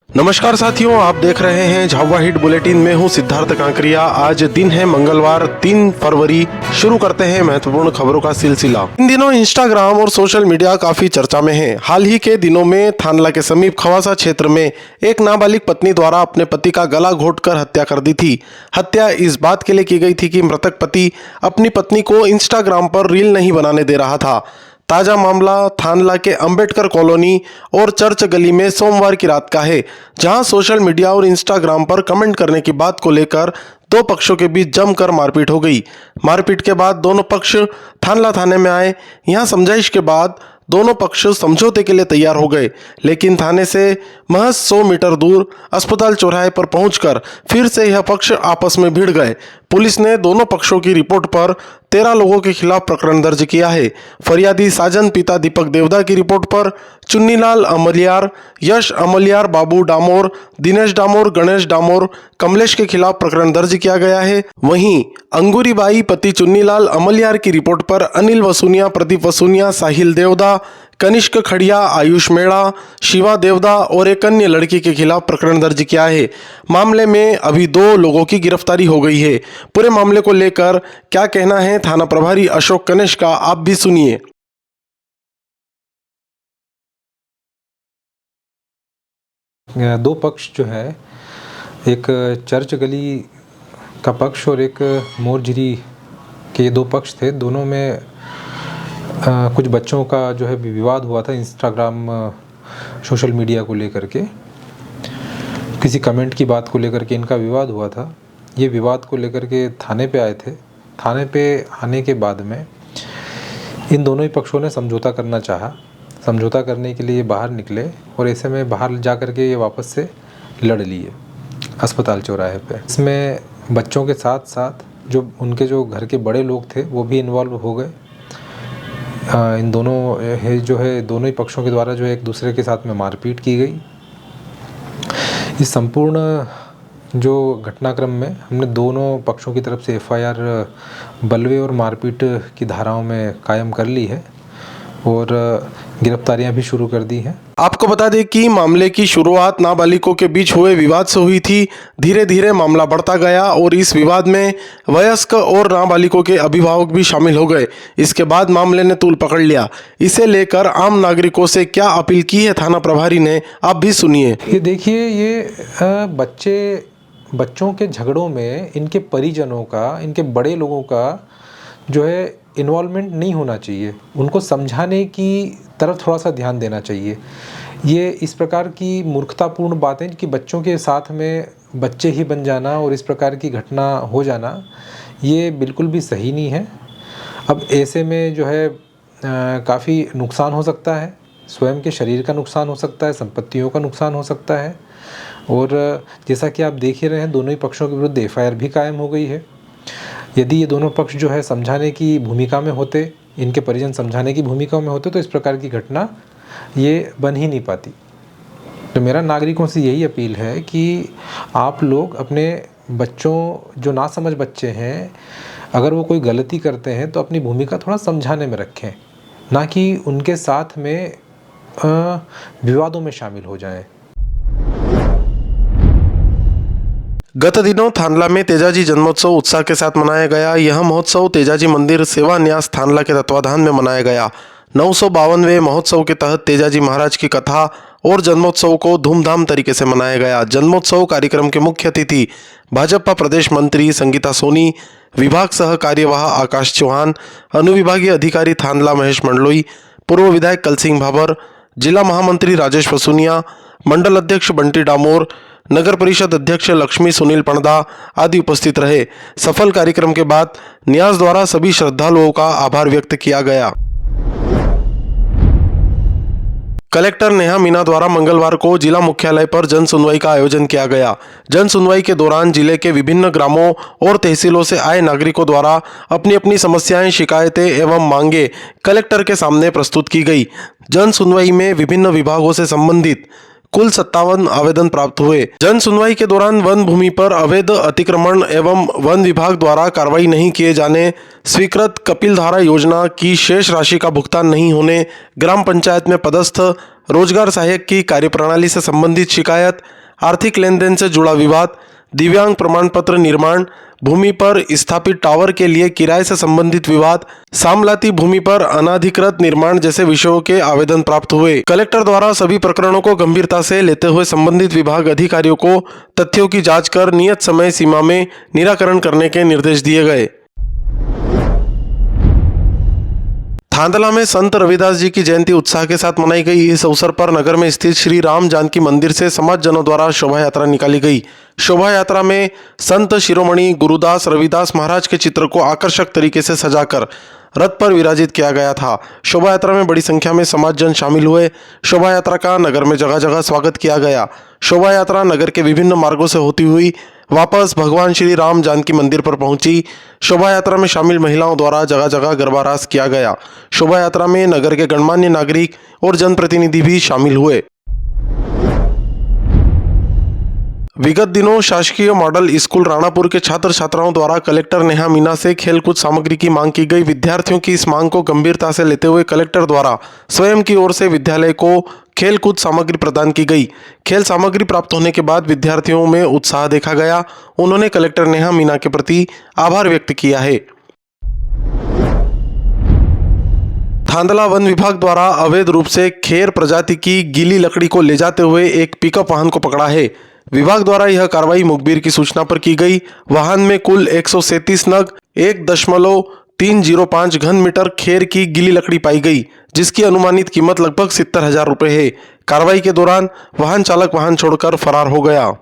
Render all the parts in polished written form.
नमस्कार साथियों, आप देख रहे हैं झाबुआ हिट बुलेटिन में हूं सिद्धार्थ कांकरिया। आज दिन है मंगलवार 3 फरवरी। शुरू करते हैं महत्वपूर्ण खबरों का सिलसिला। इन दिनों इंस्टाग्राम और सोशल मीडिया काफी चर्चा में है। हाल ही के दिनों में थानला के समीप खवासा क्षेत्र में एक नाबालिग पत्नी द्वारा अपने पति का गला घोंटकर हत्या कर दी थी। हत्या इस बात के लिए की गई थी कि मृतक पति अपनी पत्नी को इंस्टाग्राम पर रील नहीं बनाने दे रहा था। ताजा मामला थानला के अंबेडकर कॉलोनी और चर्च गली में सोमवार की रात का है, जहां सोशल मीडिया और इंस्टाग्राम पर कमेंट करने की बात को लेकर दो पक्षों के बीच जमकर मारपीट हो गई। मारपीट के बाद दोनों पक्ष थानला थाने में आए। यहां समझाइश के बाद दोनों पक्ष समझौते के लिए तैयार हो गए, लेकिन थाने से महज 100 मीटर दूर अस्पताल चौराहे पर पहुंचकर फिर से यह पक्ष आपस में भिड़ गए। पुलिस ने दोनों पक्षों की रिपोर्ट पर 13 लोगों के खिलाफ प्रकरण दर्ज किया है। फरियादी साजन पिता दीपक देवदा की रिपोर्ट पर चुन्नीलाल अमलियार, यश अमलियार, बाबू डामोर, दिनेश डामोर, गणेश डामोर, कमलेश के खिलाफ प्रकरण दर्ज किया गया है। वहीं अंगूरीबाई पति चुन्नीलाल अमलियार की रिपोर्ट पर अनिल वसूनिया, प्रदीप वसूनिया, साहिल देवदा, कनिष्क खड़िया, आयुष मेड़ा, शिवा देवदा और एक अन्य लड़की के खिलाफ प्रकरण दर्ज किया है। मामले में अभी 2 लोगों की गिरफ्तारी हो गई है। पूरे मामले को लेकर क्या कहना है थाना प्रभारी अशोक कनिष्क का, आप भी सुनिए। दो पक्ष जो है, एक चर्च गली का पक्ष और एक मोरझिरी के 2 पक्ष थे। दोनों में कुछ बच्चों का जो है विवाद हुआ था इंस्टाग्राम सोशल मीडिया को लेकर के। किसी कमेंट की बात को लेकर के इनका विवाद हुआ था। ये विवाद को लेकर के थाने पे आए थे। थाने पे आने के बाद में इन दोनों ही पक्षों ने समझौता करना चाहा। समझौता करने के लिए बाहर निकले और ऐसे में बाहर जा कर के ये वापस से लड़ लिए अस्पताल चौराहे पे। इसमें बच्चों के साथ साथ जो उनके जो घर के बड़े लोग थे वो भी इन्वॉल्व हो गए। इन दोनों ही पक्षों के द्वारा जो है एक दूसरे के साथ में मारपीट की गई। इस संपूर्ण जो घटनाक्रम में हमने दोनों पक्षों की तरफ से एफआईआर बलवे और मारपीट की धाराओं में कायम कर ली है और गिरफ्तारियां भी शुरू कर दी हैं। आपको बता दें कि मामले की शुरुआत नाबालिगों के बीच हुए विवाद से हुई थी। धीरे धीरे मामला बढ़ता गया और इस विवाद में वयस्क और नाबालिगों के अभिभावक भी शामिल हो गए। इसके बाद मामले ने तूल पकड़ लिया। इसे लेकर आम नागरिकों से क्या अपील की है थाना प्रभारी ने, आप भी सुनिए। ये देखिए, ये बच्चों के झगड़ों में इनके परिजनों का, इनके बड़े लोगों का जो है इन्वॉल्वमेंट नहीं होना चाहिए। उनको समझाने की तरफ थोड़ा सा ध्यान देना चाहिए। ये इस प्रकार की मूर्खतापूर्ण बातें कि बच्चों के साथ में बच्चे ही बन जाना और इस प्रकार की घटना हो जाना, ये बिल्कुल भी सही नहीं है। अब ऐसे में जो है काफ़ी नुकसान हो सकता है। स्वयं के शरीर का नुकसान हो सकता है, संपत्तियों का नुकसान हो सकता है। और जैसा कि आप देख ही रहे हैं, दोनों ही पक्षों के विरुद्ध एफआईआर भी कायम हो गई है। यदि ये दोनों पक्ष जो है समझाने की भूमिका में होते, इनके परिजन समझाने की भूमिका में होते, तो इस प्रकार की घटना ये बन ही नहीं पाती। तो मेरा नागरिकों से यही अपील है कि आप लोग अपने बच्चों, जो नासमझ बच्चे हैं, अगर वो कोई गलती करते हैं तो अपनी भूमिका थोड़ा समझाने में रखें, ना कि उनके साथ में विवादों में शामिल हो जाएं। गत दिनों थानला में तेजाजी जन्मोत्सव उत्साह के साथ मनाया गया। यह महोत्सव तेजाजी मंदिर सेवा न्यास थानला के तत्वाधान में मनाया गया। 952वें महोत्सव के तहत तेजाजी महाराज की कथा और जन्मोत्सव को धूमधाम तरीके से मनाया गया। जन्मोत्सव कार्यक्रम के मुख्य अतिथि भाजपा प्रदेश मंत्री संगीता सोनी, विभाग सह कार्यवाह आकाश चौहान, अनुविभागीय अधिकारी थानला महेश मंडलोई, पूर्व विधायक कलसिंह भाबर, जिला महामंत्री राजेश वसूनिया, मंडल अध्यक्ष बंटी डामोर, नगर परिषद अध्यक्ष लक्ष्मी सुनील पणदा आदि उपस्थित रहे। सफल कार्यक्रम के बाद न्यास द्वारा सभी श्रद्धालुओं का आभार व्यक्त किया गया। कलेक्टर नेहा मीना द्वारा मंगलवार को जिला मुख्यालय पर जन सुनवाई का आयोजन किया गया। जन सुनवाई के दौरान जिले के विभिन्न ग्रामों और तहसीलों से आए नागरिकों द्वारा अपनी अपनी समस्याएं, शिकायतें एवं मांगे कलेक्टर के सामने प्रस्तुत की गई। जन सुनवाई में विभिन्न विभागों से संबंधित कुल 57 आवेदन प्राप्त हुए। जन सुनवाई के दौरान वन भूमि पर अवैध अतिक्रमण एवं वन विभाग द्वारा कार्रवाई नहीं किए जाने, स्वीकृत कपिलधारा योजना की शेष राशि का भुगतान नहीं होने, ग्राम पंचायत में पदस्थ रोजगार सहायक की कार्यप्रणाली से संबंधित शिकायत, आर्थिक लेन देन से जुड़ा विवाद, दिव्यांग प्रमाण पत्र निर्माण, भूमि पर स्थापित टावर के लिए किराए से संबंधित विवाद, सामलाती भूमि पर अनाधिकृत निर्माण जैसे विषयों के आवेदन प्राप्त हुए। कलेक्टर द्वारा सभी प्रकरणों को गंभीरता से लेते हुए संबंधित विभाग अधिकारियों को तथ्यों की जांच कर नियत समय सीमा में निराकरण करने के निर्देश दिए गए। थांदला में संत रविदास जी की जयंती उत्साह के साथ मनाई गई। इस अवसर पर नगर में स्थित श्री राम जानकी मंदिर से समाजजनों द्वारा शोभा यात्रा निकाली गई। शोभा यात्रा में संत शिरोमणि गुरुदास रविदास महाराज के चित्र को आकर्षक तरीके से सजाकर रथ पर विराजित किया गया था। शोभा यात्रा में बड़ी संख्या में समाजजन शामिल हुए। शोभा यात्रा का नगर में जगह जगह स्वागत किया गया। शोभा यात्रा नगर के विभिन्न मार्गों से होती हुई वापस भगवान श्री राम जानकी मंदिर पर पहुंची। शोभा यात्रा में शामिल महिलाओं द्वारा जगह जगह गरबा रास किया गया। शोभा यात्रा में नगर के गणमान्य नागरिक और जनप्रतिनिधि भी शामिल हुए। विगत दिनों शासकीय मॉडल स्कूल राणापुर के छात्र छात्राओं द्वारा कलेक्टर नेहा मीना से खेलकूद सामग्री की मांग की गई। विद्यार्थियों की इस मांग को गंभीरता से लेते हुए कलेक्टर द्वारा स्वयं की ओर से विद्यालय को खेलकूद सामग्री प्रदान की गई। खेल सामग्री प्राप्त होने के बाद विद्यार्थियों में उत्साह देखा गया। उन्होंने कलेक्टर नेहा मीना के प्रति आभार व्यक्त किया है। थांदला वन विभाग द्वारा अवैध रूप से खेर प्रजाति की गीली लकड़ी को ले जाते हुए एक पिकअप वाहन को पकड़ा है। विभाग द्वारा यह कार्रवाई मुखबिर की सूचना पर की गई। वाहन में कुल 137 नग 1.305 घन मीटर खेर की गीली लकड़ी पाई गई, जिसकी अनुमानित कीमत लगभग 70,000 रुपये है। कार्रवाई के दौरान वाहन चालक वाहन छोड़कर फरार हो गया।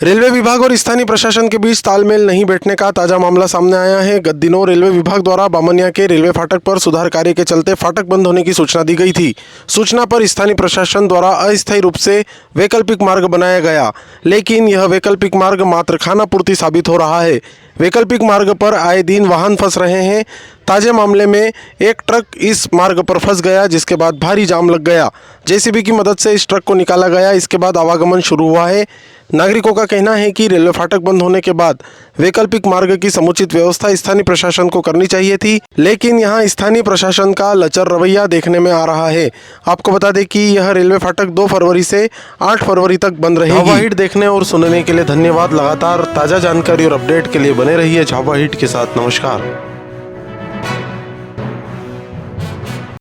रेलवे विभाग और स्थानीय प्रशासन के बीच तालमेल नहीं बैठने का ताजा मामला सामने आया है। गत दिनों रेलवे विभाग द्वारा बामनिया के रेलवे फाटक पर सुधार कार्य के चलते फाटक बंद होने की सूचना दी गई थी। सूचना पर स्थानीय प्रशासन द्वारा अस्थायी रूप से वैकल्पिक मार्ग बनाया गया, लेकिन यह वैकल्पिक मार्ग मात्र खानापूर्ति साबित हो रहा है। वैकल्पिक मार्ग पर आए दिन वाहन फंस रहे हैं। ताजे मामले में एक ट्रक इस मार्ग पर फंस गया, जिसके बाद भारी जाम लग गया। जेसीबी की मदद से इस ट्रक को निकाला गया। इसके बाद आवागमन शुरू हुआ है। नागरिकों का कहना है कि रेलवे फाटक बंद होने के बाद वैकल्पिक मार्ग की समुचित व्यवस्था स्थानीय प्रशासन को करनी चाहिए थी, लेकिन यहां स्थानीय प्रशासन का लचर रवैया देखने में आ रहा है। आपको बता दें कि यह रेलवे फाटक 2 फरवरी से 8 फरवरी तक बंद रहेगी। झाबुआ हिट देखने और सुनने के लिए धन्यवाद। लगातार ताजा जानकारी और अपडेट के लिए बने रहिए झाबुआ हिट के साथ। नमस्कार।